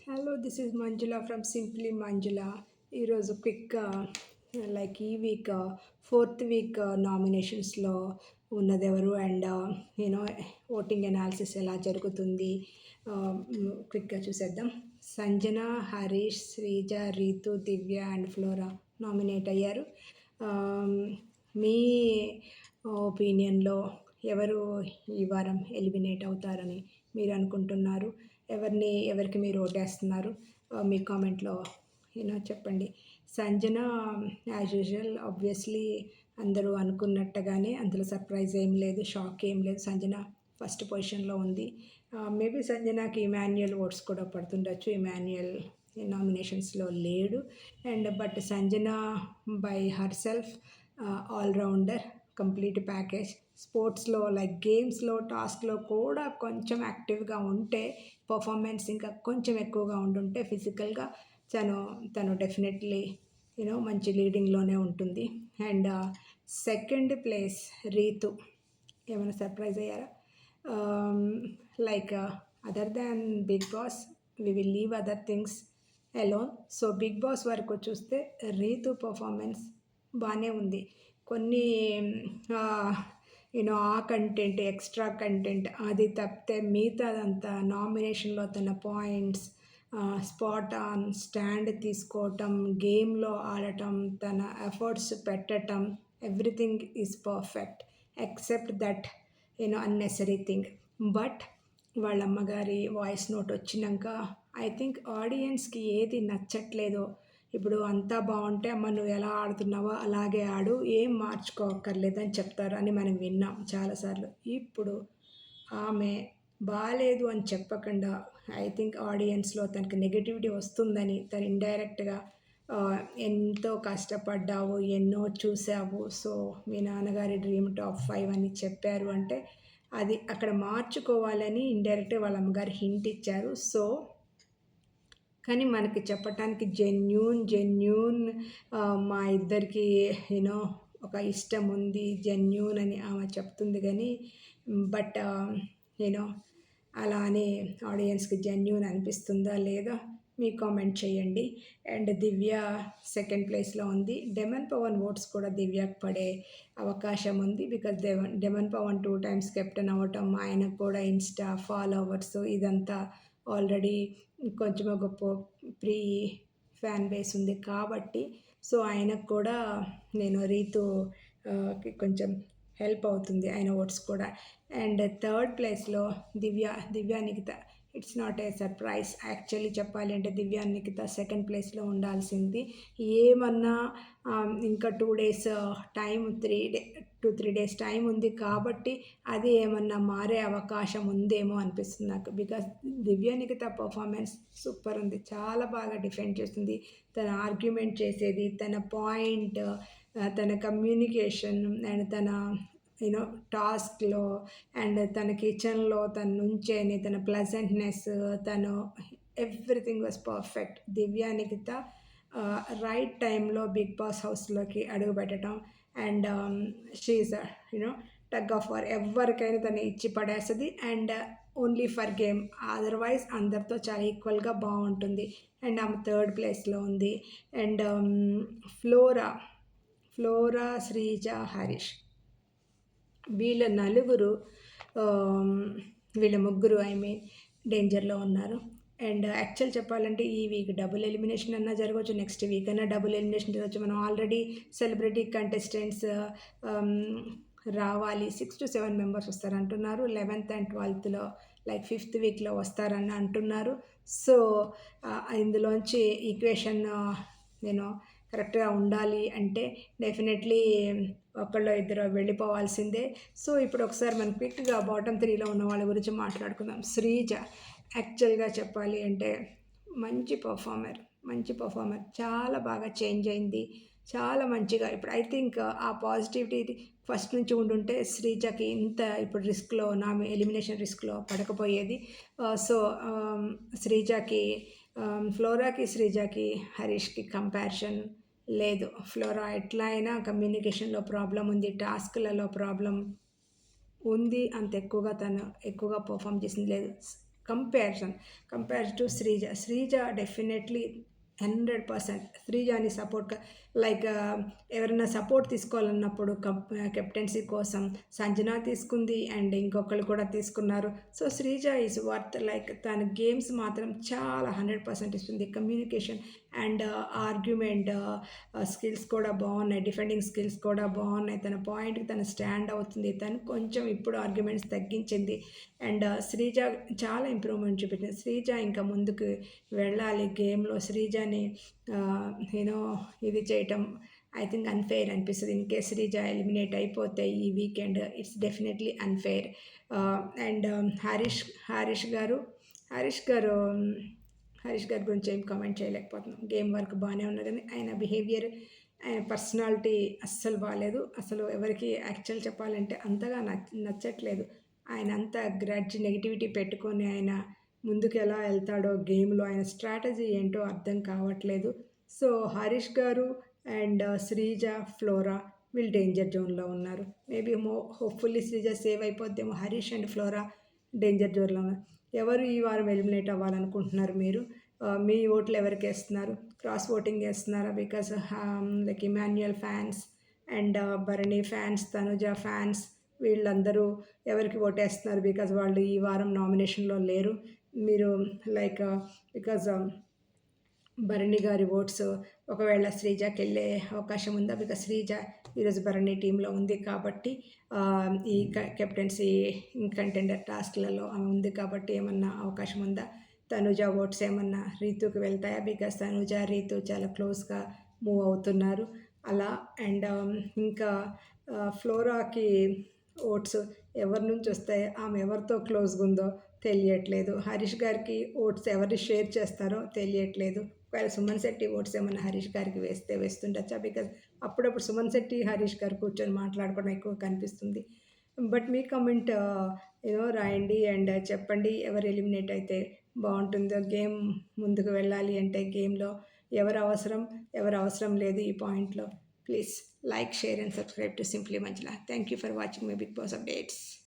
Hello, this is Manjula from simply Manjula. ఈరోజు క్విక్గా ఈ వీక్ ఫోర్త్ వీక్ నామినేషన్స్లో ఉన్నదెవరు అండ్ యూనో ఓటింగ్ అనాలిసిస్ ఎలా జరుగుతుంది క్విక్గా చూసేద్దాం. Sanjana, Harish, Sreeja, Ritu, Divya and Flora nominate అయ్యారు. మీ ఒపీనియన్లో ఎవరు ఈ వారం ఎలిమినేట్ అవుతారని మీరు అనుకుంటున్నారు? ఎవరికి మీరు ఓటేస్తున్నారు? మీ కామెంట్లో చెప్పండి. సంజన యాజ్ యూజువల్ ఆబ్వియస్లీ అందరూ అనుకున్నట్టుగానే అందులో సర్ప్రైజ్ ఏం లేదు, షాక్ ఏం లేదు. సంజన ఫస్ట్ పొజిషన్లో ఉంది. మేబీ సంజనాకి ఇమాన్యుయల్ ఓట్స్ కూడా పడుతుండొచ్చు. ఇమాన్యుయల్ నామినేషన్స్లో లేడు but Sanjana by herself all rounder, complete package. స్పోర్ట్స్లో గేమ్స్లో, టాస్క్లో కూడా కొంచెం యాక్టివ్గా ఉంటే, పర్ఫార్మెన్స్ ఇంకా కొంచెం ఎక్కువగా ఉండుంటే ఫిజికల్గా తను డెఫినెట్లీ మంచి లీడింగ్లోనే ఉంటుంది. And second place Ritu. ఏమైనా సర్ప్రైజ్ అయ్యారా? Other than Bigg Boss we will leave other things alone. So Bigg Boss వరకు చూస్తే రీతు పర్ఫార్మెన్స్ బాగానే ఉంది. కొన్ని ఆ కంటెంట్, ఎక్స్ట్రా కంటెంట్ అది తప్పితే మిగతాదంతా నామినేషన్లో తన పాయింట్స్, స్పాట్ ఆన్ స్టాండ్ తీసుకోవటం, గేమ్లో ఆడటం, తన ఎఫర్ట్స్ పెట్టటం, everything is perfect except that unnecessary thing. But వాళ్ళ అమ్మగారి వాయిస్ నోట్ వచ్చినాక ఐ థింక్ ఆడియన్స్కి ఏది నచ్చట్లేదో, ఇప్పుడు అంతా బాగుంటే అమ్మ నువ్వు ఎలా ఆడుతున్నావో అలాగే ఆడు, ఏం మార్చుకోక్కర్లేదని చెప్తారు అని మనం విన్నాం చాలాసార్లు. ఇప్పుడు ఆమె బాగాలేదు అని చెప్పకుండా ఐ థింక్ ఆడియన్స్లో తనకి నెగిటివిటీ వస్తుందని తను ఇండైరెక్ట్గా ఎంతో కష్టపడ్డావు, ఎన్నో చూసావు, సో మీ నాన్నగారి డ్రీమ్ టాప్ 5 అని చెప్పారు అంటే అది అక్కడ మార్చుకోవాలని ఇండైరెక్ట్గా వాళ్ళ అమ్మగారు హింట్ ఇచ్చారు. సో కానీ మనకి చెప్పటానికి జెన్యూన్ మా ఇద్దరికి ఒక ఇష్టం ఉంది, జెన్యూన్ అని ఆమె చెప్తుంది. కానీ బట్ అలా అని ఆడియన్స్కి జెన్యూన్ అనిపిస్తుందా లేదా మీ కామెంట్ చేయండి. అండ్ దివ్య సెకండ్ ప్లేస్లో ఉంది. డెమన్ పవన్ ఓట్స్ కూడా దివ్యకు పడే అవకాశం ఉంది. Because demon Pavan 2 times captain అవ్వటం, ఆయనకు కూడా ఇన్స్టా ఫాలోవర్స్ ఇదంతా ఆల్రెడీ కొంచెం గొప్ప ప్రీ ఫ్యాన్ బేస్ ఉంది కాబట్టి సో ఆయనకు కూడా రీతు కొంచెం హెల్ప్ అవుతుంది, ఆయన ఓట్స్ కూడా. అండ్ థర్డ్ ప్లేస్లో Divya Nikhita. It's not a surprise. Actually చెప్పాలి అంటే దివ్య నిఖిత సెకండ్ ప్లేస్లో ఉండాల్సింది. ఏమన్నా ఇంకా 2 days టైం, 2-3 days టైం ఉంది కాబట్టి అది ఏమన్నా మారే అవకాశం ఉందేమో అనిపిస్తుంది నాకు. Because Divya Nikhita performance super ఉంది, చాలా బాగా డిఫెండ్ చేస్తుంది. తన ఆర్గ్యుమెంట్ చేసేది, తన పాయింట్, తన కమ్యూనికేషన్ అండ్ తన టాస్క్లో అండ్ తన కిచెన్లో తన నుంచేని తన ప్లెజెంట్నెస్, తను everything was perfect. Divya Nikhita right టైంలో బిగ్ బాస్ హౌస్లోకి అడుగుపెట్టడం and she's tug of war. ఎవరికైనా తను ఇచ్చి పడేస్తుంది and only for game, otherwise అందరితో చాలా ఈక్వల్గా బాగుంటుంది. అండ్ ఆమె థర్డ్ ప్లేస్లో ఉంది. అండ్ ఫ్లోరా, శ్రీజ, హరీష్, వీళ్ళ ముగ్గురు డేంజర్లో ఉన్నారు. అండ్ యాక్చువల్ చెప్పాలంటే ఈ వీక్ డబుల్ ఎలిమినేషన్ అన్నా జరగవచ్చు, నెక్స్ట్ వీక్ అన్నా డబుల్ ఎలిమినేషన్ జరగవచ్చు. మనం ఆల్రెడీ సెలబ్రిటీ కంటెస్టెంట్స్ రావాలి, 6 to 7 members వస్తారంటున్నారు. 11th and 12th fifth వీక్లో వస్తారని అంటున్నారు. సో ఇందులోంచి ఈక్వేషన్ కరెక్ట్గా ఉండాలి అంటే డెఫినెట్లీ ఒకళ్ళు ఇద్దరు వెళ్ళిపోవాల్సిందే. సో ఇప్పుడు ఒకసారి మనం క్విక్గా బాటమ్ 3లో ఉన్న వాళ్ళ గురించి మాట్లాడుకుందాం. శ్రీజ యాక్చువల్గా చెప్పాలి అంటే మంచి పర్ఫార్మర్, చాలా బాగా చేంజ్ అయింది, చాలా మంచిగా. ఇప్పుడు ఐ థింక్ ఆ పాజిటివిటీ ఫస్ట్ నుంచి ఉండుంటే శ్రీజకి ఇంత ఇప్పుడు రిస్క్లో, ఎలిమినేషన్ రిస్క్లో పడకపోయేది. సో ఫ్లోరాకి, శ్రీజకి, హరీష్కి కంపారిజన్ లేదు. ఫ్లోరా ఎట్లా అయినా కమ్యూనికేషన్లో ప్రాబ్లం ఉంది, టాస్క్లలో ప్రాబ్లం ఉంది, అంత ఎక్కువగా తను పర్ఫామ్ చేసింది లేదు. Compare to Sreeja. Sreeja definitely 100% శ్రీజాని సపోర్ట్ లైక్ ఎవరైనా సపోర్ట్ తీసుకోవాలన్నప్పుడు కెప్టెన్సీ కోసం సంజన తీసుకుంది అండ్ ఇంకొకళ్ళు కూడా తీసుకున్నారు. So Sreeja is worth like తన గేమ్స్ మాత్రం చాలా 100% ఇస్తుంది. కమ్యూనికేషన్ అండ్ ఆర్గ్యుమెంట్ స్కిల్స్ కూడా బాగున్నాయి, డిఫెండింగ్ స్కిల్స్ కూడా బాగున్నాయి. తన పాయింట్కి తను స్టాండ్ అవుతుంది. తను కొంచెం ఇప్పుడు ఆర్గ్యుమెంట్స్ తగ్గించింది అండ్ శ్రీజ చాలా ఇంప్రూవ్మెంట్ చూపించింది. శ్రీజ ఇంకా ముందుకు వెళ్ళాలి గేమ్లో. శ్రీజని యూనో ఇది చేయటం ఐ థింక్ అన్ఫెయిర్ అనిపిస్తుంది. ఇన్ కేస్ శ్రీజ ఎలిమినేట్ అయిపోతే ఈ weekend it's definitely unfair. And Harish గారు హరీష్ గారి గురించి ఏం కామెంట్ చేయలేకపోతున్నాం. గేమ్ వర్క్ బాగానే ఉన్నది కానీ ఆయన బిహేవియర్, ఆయన పర్సనాలిటీ అస్సలు బాగాలేదు. అసలు ఎవరికి యాక్చువల్ చెప్పాలంటే అంతగా నచ్చట్లేదు. ఆయన అంతా గ్రడ్జ్ నెగిటివిటీ పెట్టుకొని ఆయన ముందుకు ఎలా వెళ్తాడో గేమ్లో, ఆయన స్ట్రాటజీ ఏంటో అర్థం కావట్లేదు. So Harish garu and Sreeja, Flora వీళ్ళు డేంజర్ జోన్లో ఉన్నారు. మేబీ హోప్ఫుల్లీ శ్రీజ సేవ్ అయిపోద్దేమో. హరీష్ అండ్ ఫ్లోరా డేంజర్ జోన్లో ఉన్నారు. ఎవరు ఈ వారం ఎలిమినేట్ అవ్వాలనుకుంటున్నారు మీరు? మీ ఓట్లు ఎవరికి వేస్తున్నారు? క్రాస్ ఓటింగ్ వేస్తున్నారా? Because like Emmanuel fans and Bharani fans, Tanuja fans వీళ్ళందరూ ఎవరికి ఓటేస్తున్నారు? బికాజ్ వాళ్ళు ఈ వారం నామినేషన్లో లేరు. మీరు లైక్ బికాజ్ భరణి గారి ఓట్స్ ఒకవేళ శ్రీజకి వెళ్ళే అవకాశం ఉందా? బికాజ్ శ్రీజ ఈరోజు భరణి టీంలో ఉంది కాబట్టి ఈ కెప్టెన్సీ కంటెండర్ టాస్క్లలో ఆమె ఉంది కాబట్టి ఏమన్నా అవకాశం ఉందా? తనుజ ఓట్స్ ఏమన్నా రీతుకి వెళ్తాయా? బికాజ్ తనుజ, రీతు చాలా క్లోజ్గా మూవ్ అవుతున్నారు అలా. అండ్ ఇంకా ఫ్లోరాకి ఓట్స్ ఎవరి నుంచి వస్తాయో, ఆమె ఎవరితో క్లోజ్గా ఉందో తెలియట్లేదు. హరీష్ గారికి ఓట్స్ ఎవరిని షేర్ చేస్తారో తెలియట్లేదు. ఒకవేళ సుమన్ శెట్టి ఓట్స్ ఏమన్నా హరీష్ గారికి వేస్తుండొచ్చా? బికాజ్ అప్పుడప్పుడు సుమన్ శెట్టి, హరీష్ గారు కూర్చొని మాట్లాడుకోవడం ఎక్కువ కనిపిస్తుంది. బట్ మీ కమెంట్ రాయండి అండ్ చెప్పండి ఎవరు ఎలిమినేట్ అయితే బాగుంటుందో. గేమ్ ముందుకు వెళ్ళాలి అంటే గేమ్లో ఎవరు అవసరం లేదు ఈ పాయింట్లో. Please like, share and subscribe to simply Manjula. Thank you for watching my Bigg Boss updates.